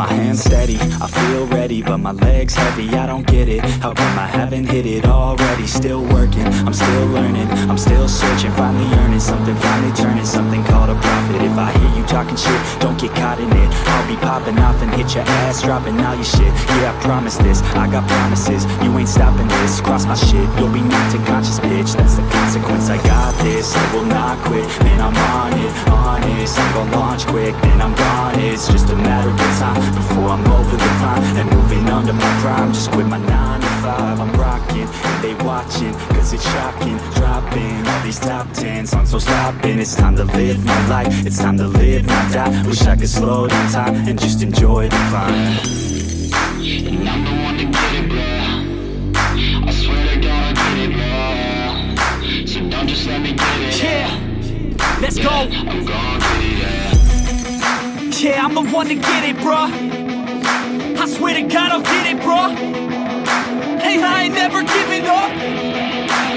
My hands steady, I feel ready, but my legs heavy, I don't get it. How come I haven't hit it already? Still working, I'm still learning, I'm still searching, finally earning something, finally turning something called a profit. If I hear you talking shit, don't get caught in it. I'll be popping off and hit your ass, dropping all your shit. Yeah, I promise this, I got promises, you ain't stopping this. Cross my shit, you'll be knocked unconscious, bitch. That's the consequence, I got this, I will not quit. Man, I'm on it, honest, I'm gon' launch quick, then I'm gone. It's just a matter of time before I'm over the climb and moving under my prime. Just quit my 9 to 5, I'm rocking and they watching, cause it's shocking. Dropping all these top 10 songs, so stopping. It's time to live my life, it's time to live, not die. Wish I could slow down time and just enjoy the climb. And I'm the one to get it, bro. I swear to God I get it, bro. So don't just let me get it. Yeah, let's go. I'm gon' get it, yeah. Yeah, I'm the one to get it, bruh. I swear to God I'll get it, bruh. Hey, I ain't never giving up.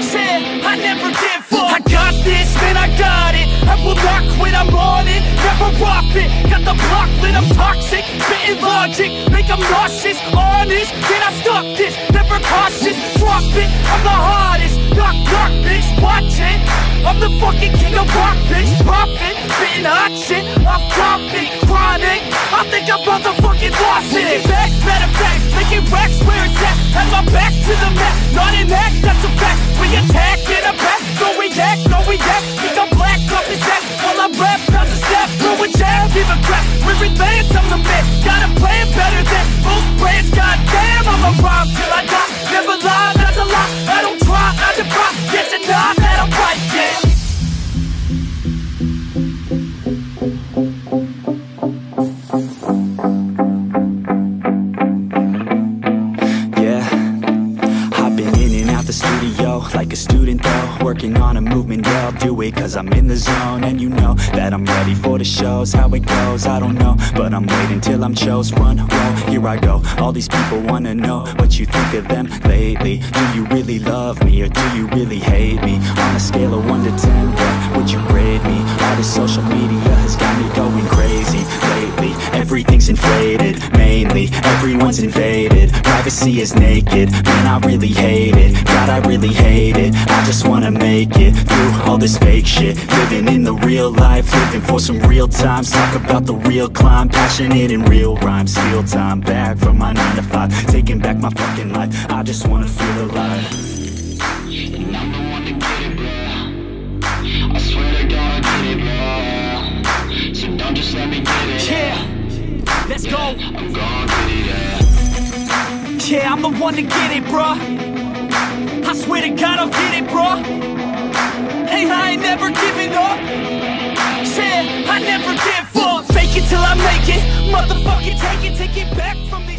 Said I never give up. I got this, man, I got it. I will not quit, I'm on it. Never off it. Got the block lit, I'm toxic. Spitting logic, make them nauseous. Honest, can I stop this? Never cautious, drop it. I'm the hardest. Knock, knock, bitch, watch it. I'm the fucking king of rock, bitch. Profit, spitting hot shit. Off topic, chronic. I think I'm motherfucking lost it. Back, matter of fact, making racks where it's at. Have my back to the mat, not an act, that's a fact. We attack in a back, no react, no react. Think I'm black, up his back. While I rap, bounce a step, throw a jab, give a crap. We're advanced, I'm the man. Gotta play it better than most brands. Goddamn, I'ma rhyme till I die. Never lie, that's a lie. I don't try, I defy. Get to know that I'm right, yeah. Like a student though, working on a movement, yeah, I'll do it cause I'm in the zone. And you know that I'm ready for the shows. How it goes, I don't know, but I'm waiting till I'm chose. Front row, here I go. All these people wanna know what you think of them lately. Do you really love me or do you really hate me? On a scale of 1 to 10, what would you grade me? All this social media has got me going crazy lately. Everything's inflated, mainly everyone's invaded. Privacy is naked, man, I really hate it. God, I really hate it. I just wanna make it through all this fake shit. Living in the real life, living for some real times. Talk about the real climb, passionate in real rhymes. Steal time back from my 9 to 5, taking back my fucking life. I just wanna feel alive. And I'm the one to get it, bro. I swear to God I get it, bro. So don't just let me get it. Yeah, let's go. I'm gon' get it, yeah. Yeah, I'm the one to get it, bruh. I swear to God I'll get it, bruh. Hey, I ain't never giving up. Said I never give up. Fake it till I make it. Motherfucking take it back from me.